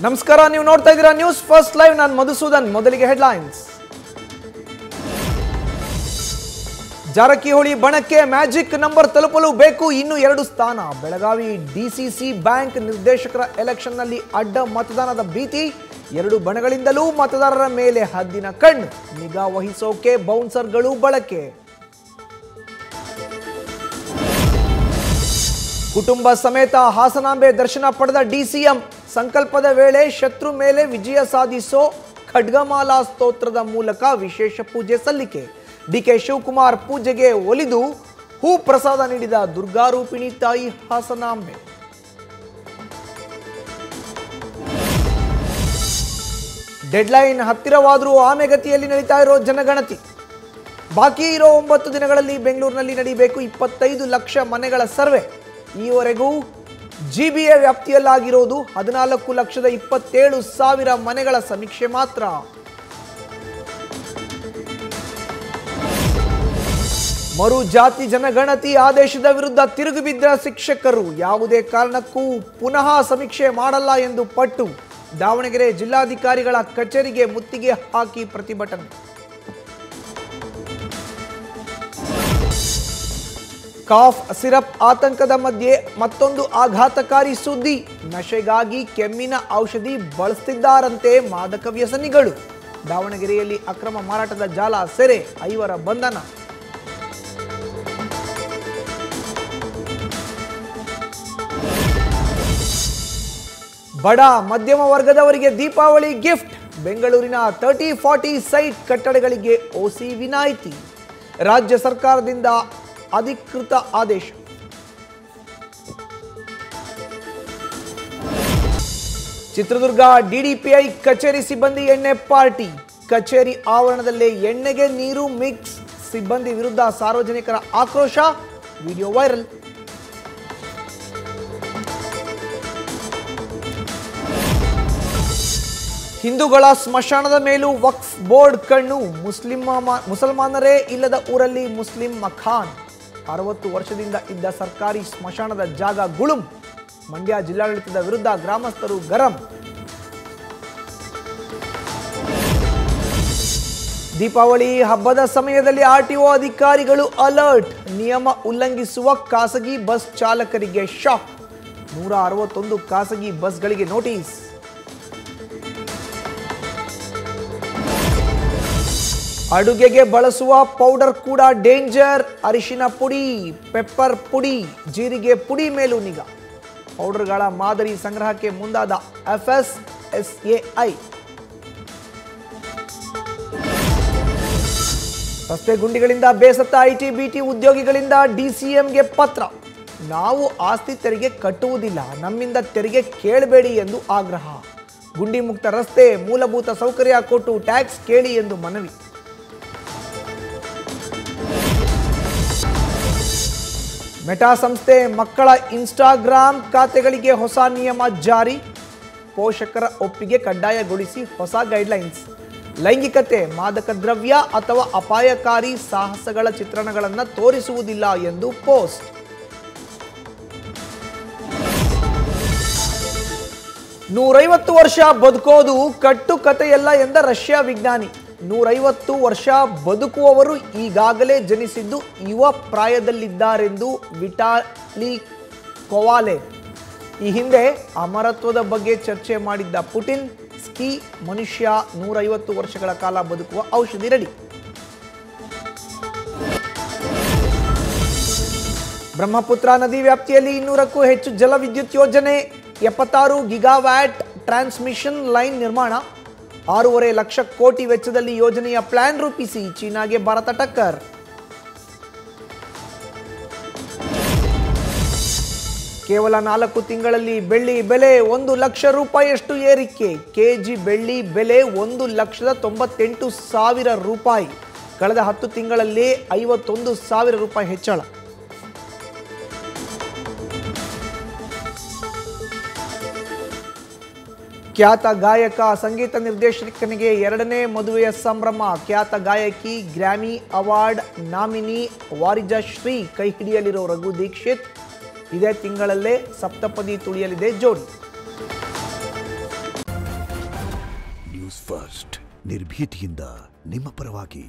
ನಮಸ್ಕಾರ, ನೀವು ನೋಡ್ತಾ ಇದ್ದೀರಾ ನ್ಯೂಸ್ ಫಸ್ಟ್ ಲೈವ್. ನಾನು ಮಧುಸೂದನ್. ಮೊದಲಿಗೆ ಹೆಡ್ಲೈನ್ಸ್. ಜಾರಕಿಹೊಳಿ ಬಣಕ್ಕೆ ಮ್ಯಾಜಿಕ್ ನಂಬರ್ ತಲುಪಲು ಬೇಕು ಇನ್ನೂ 2 ಸ್ಥಾನ. ಬೆಳಗಾವಿ ಡಿಸಿಸಿ ಬ್ಯಾಂಕ್ ನಿರ್ದೇಶಕರ ಎಲೆಕ್ಷನ್ನಲ್ಲಿ ಅಡ್ಡ ಮತದಾನದ ಭೀತಿ. 2 ಬಣಗಳಿಂದಲೂ ಮತದಾರರ ಮೇಲೆ ಹದ್ದಿನ ಕಣ್ಣು. ನಿಗಾ ವಹಿಸೋಕೆ ಬೌನ್ಸರ್ಗಳು ಬಳಕೆ. ಕುಟುಂಬ ಸಮೇತ ಹಾಸನಾಂಬೆ ದರ್ಶನ ಪಡೆದ ಡಿಸಿಎಂ. ಸಂಕಲ್ಪದ ವೇಳೆ ಶತ್ರು ಮೇಲೆ ವಿಜಯ ಸಾಧಿಸೋ ಖಡ್ಗಮಾಲಾ ಸ್ತೋತ್ರದ ಮೂಲಕ ವಿಶೇಷ ಪೂಜೆ ಸಲ್ಲಿಕೆ. ಡಿಕೆ ಶಿವಕುಮಾರ್ ಪೂಜೆಗೆ ಒಲಿದು ಹೂ ಪ್ರಸಾದ ನೀಡಿದ ದುರ್ಗಾರೂಪಿಣಿ ತಾಯಿ ಹಾಸನಾಂಬೆ. ಡೆಡ್ಲೈನ್ ಹತ್ತಿರವಾದರೂ ಆಮೆಗತಿಯಲ್ಲಿ ನಡೀತಾ ಇರೋ ಜನಗಣತಿ. ಬಾಕಿ ಇರೋ 9 ದಿನಗಳಲ್ಲಿ ಬೆಂಗಳೂರಿನಲ್ಲಿ ನಡೀಬೇಕು 25 ಲಕ್ಷ ಮನೆಗಳ ಸರ್ವೆ. ಈವರೆಗೂ ಜಿಬಿಎ ವ್ಯಾಪ್ತಿಯಲ್ಲಾಗಿರೋದು 14,27,000 ಮನೆಗಳ ಸಮೀಕ್ಷೆ ಮಾತ್ರ. ಮರು ಜಾತಿ ಜನಗಣತಿ ಆದೇಶದ ವಿರುದ್ಧ ತಿರುಗಿಬಿದ್ದ ಶಿಕ್ಷಕರು. ಯಾವುದೇ ಕಾರಣಕ್ಕೂ ಪುನಃ ಸಮೀಕ್ಷೆ ಮಾಡಲ್ಲ ಎಂದು ಪಟ್ಟು. ದಾವಣಗೆರೆ ಜಿಲ್ಲಾಧಿಕಾರಿಗಳ ಕಚೇರಿಗೆ ಮುತ್ತಿಗೆ ಹಾಕಿ ಪ್ರತಿಭಟನೆ. ಕಾಫ್ ಸಿರಪ್ ಆತಂಕದ ಮಧ್ಯೆ ಮತ್ತೊಂದು ಆಘಾತಕಾರಿ ಸುದ್ದಿ. ನಶೆಗಾಗಿ ಕೆಮ್ಮಿನ ಔಷಧಿ ಬಳಸುತ್ತಿದ್ದಾರಂತೆ ಮಾದಕ ವ್ಯಸನಿಗಳು. ದಾವಣಗೆರೆಯಲ್ಲಿ ಅಕ್ರಮ ಮಾರಾಟದ ಜಾಲ ಸೆರೆ, 5 ಬಂಧನ. ಬಡ ಮಧ್ಯಮ ವರ್ಗದವರಿಗೆ ದೀಪಾವಳಿ ಗಿಫ್ಟ್. ಬೆಂಗಳೂರಿನ 30-40 ಸೈಟ್ ಕಟ್ಟಡಗಳಿಗೆ ಓಸಿ ವಿನಾಯಿತಿ. ರಾಜ್ಯ ಸರ್ಕಾರದಿಂದ ಅಧಿಕೃತ ಆದೇಶ. ಚಿತ್ರದುರ್ಗ ಡಿಡಿಪಿಐ ಕಚೇರಿ ಸಿಬ್ಬಂದಿ ಎಣ್ಣೆ ಪಾರ್ಟಿ. ಕಚೇರಿ ಆವರಣದಲ್ಲೇ ಎಣ್ಣೆಗೆ ನೀರು ಮಿಕ್ಸ್. ಸಿಬ್ಬಂದಿ ವಿರುದ್ಧ ಸಾರ್ವಜನಿಕರ ಆಕ್ರೋಶ. Video viral. ಹಿಂದೂಗಳ ಸ್ಮಶಾನದ ಮೇಲೂ ವಕ್ಫ್ ಬೋರ್ಡ್ ಕಣ್ಣು. ಮುಸಲ್ಮಾನರೇ ಇಲ್ಲದ ಊರಲ್ಲಿ ಮುಸ್ಲಿಂ ಮಖಾನ್. 60 ವರ್ಷದಿಂದ ಇದ್ದ ಸರ್ಕಾರಿ ಸ್ಮಶಾನದ ಜಾಗ ಗುಳುಂ. ಮಂಡ್ಯ ಜಿಲ್ಲಾಡಳಿತದ ವಿರುದ್ಧ ಗ್ರಾಮಸ್ಥರು ಗರಂ. ದೀಪಾವಳಿ ಹಬ್ಬದ ಸಮಯದಲ್ಲಿ ಆರ್ಟಿಒ ಅಧಿಕಾರಿಗಳು ಅಲರ್ಟ್. ನಿಯಮ ಉಲ್ಲಂಘಿಸುವ ಖಾಸಗಿ ಬಸ್ ಚಾಲಕರಿಗೆ ಶಾಕ್. 161 ಖಾಸಗಿ ಬಸ್ಗಳಿಗೆ ನೋಟಿಸ್. ಅಡುಗೆಗೆ ಬಳಸುವ ಪೌಡರ್ ಕೂಡ ಡೇಂಜರ್. ಅರಿಶಿನ ಪುಡಿ, ಪೆಪ್ಪರ್ ಪುಡಿ, ಜೀರಿಗೆ ಪುಡಿ ಮೇಲೂ ನಿಗಾ. ಪೌಡರ್ಗಳ ಮಾದರಿ ಸಂಗ್ರಹಕ್ಕೆ ಮುಂದಾದ FSSAI. ರಸ್ತೆ ಗುಂಡಿಗಳಿಂದ ಬೇಸತ್ತ IT-BT ಉದ್ಯೋಗಿಗಳಿಂದ DCMಗೆ ಪತ್ರ. ನಾವು ಆಸ್ತಿ ತೆರಿಗೆ ಕಟ್ಟುವುದಿಲ್ಲ, ನಮ್ಮಿಂದ ತೆರಿಗೆ ಕೇಳಬೇಡಿ ಎಂದು ಆಗ್ರಹ. ಗುಂಡಿ ಮುಕ್ತ ರಸ್ತೆ, ಮೂಲಭೂತ ಸೌಕರ್ಯ ಕೊಟ್ಟು ಟ್ಯಾಕ್ಸ್ ಕೇಳಿ ಎಂದು ಮನವಿ. ಮೆಟಾ ಸಂಸ್ಥೆ ಮಕ್ಕಳ ಇನ್ಸ್ಟಾಗ್ರಾಮ್ ಖಾತೆಗಳಿಗೆ ಹೊಸ ನಿಯಮ ಜಾರಿ. ಪೋಷಕರ ಒಪ್ಪಿಗೆ ಕಡ್ಡಾಯಗೊಳಿಸಿ ಹೊಸ ಗೈಡ್ಲೈನ್ಸ್. ಲೈಂಗಿಕತೆ, ಮಾದಕ ದ್ರವ್ಯ ಅಥವಾ ಅಪಾಯಕಾರಿ ಸಾಹಸಗಳ ಚಿತ್ರಣಗಳನ್ನು ತೋರಿಸುವುದಿಲ್ಲ ಎಂದು ಪೋಸ್ಟ್. "150 ವರ್ಷ ಬದುಕೋದು ಕಟ್ಟು ಕಥೆಯಲ್ಲ ಎಂದ ರಷ್ಯಾ ವಿಜ್ಞಾನಿ. 150 ವರ್ಷ ಬದುಕುವವರು ಈಗಾಗಲೇ ಜನಿಸಿದ್ದು ಯುವ ಪ್ರಾಯದಲ್ಲಿದ್ದಾರೆಂದು ವಿಟಾಲಿ ಕೊವಾಲೆವ್. ಈ ಹಿಂದೆ ಅಮರತ್ವದ ಬಗ್ಗೆ ಚರ್ಚೆ ಮಾಡಿದ್ದ ಪುಟಿನ್, ಸ್ಕಿ ಮನುಷ್ಯ 150 ವರ್ಷಗಳ ಕಾಲ ಬದುಕುವ ಔಷಧಿ ರೆಡಿ. ಬ್ರಹ್ಮಪುತ್ರ ನದಿ ವ್ಯಾಪ್ತಿಯಲ್ಲಿ 200ಕ್ಕೂ ಹೆಚ್ಚು ಜಲವಿದ್ಯುತ್ ಯೋಜನೆ. 76 ಗಿಗಾವ್ಯಾಟ್ ಟ್ರಾನ್ಸ್ಮಿಷನ್ ಲೈನ್ ನಿರ್ಮಾಣ. 6.5 ಲಕ್ಷ ಕೋಟಿ ವೆಚ್ಚದಲ್ಲಿ ಯೋಜನೆಯ ಪ್ಲಾನ್ ರೂಪಿಸಿ ಚೀನಾಗೆ ಭಾರತ ಟಕ್ಕರ್. ಕೇವಲ 4 ತಿಂಗಳಲ್ಲಿ ಬೆಳ್ಳಿ ಬೆಲೆ 1 ಲಕ್ಷ ರೂಪಾಯಿಯಷ್ಟು ಏರಿಕೆ. ಕೆಜಿ ಬೆಳ್ಳಿ ಬೆಲೆ 1,98,000 ರೂಪಾಯಿ. ಕಳೆದ 10 ತಿಂಗಳಲ್ಲಿ 51,000 ರೂಪಾಯಿ ಹೆಚ್ಚಳ. ಖ್ಯಾತ ಗಾಯಕ, ಸಂಗೀತ ನಿರ್ದೇಶಕನಿಗೆ 2ನೇ ಮದುವೆಯ ಸಂಭ್ರಮ. ಖ್ಯಾತ ಗಾಯಕಿ, ಗ್ರಾಮಿ ಅವಾರ್ಡ್ ನಾಮಿನಿ ವಾರಿಜಾಶ್ರೀ ಕೈ ಹಿಡಿಯಲಿರೋ ರಘು ದೀಕ್ಷಿತ್. ಇದೇ ತಿಂಗಳಲ್ಲೇ ಸಪ್ತಪದಿ ತುಳಿಯಲಿದೆ ಜೋಡಿ. ಫಸ್ಟ್ ನಿರ್ಭೀತಿಯಿಂದ ನಿಮ್ಮ ಪರವಾಗಿ.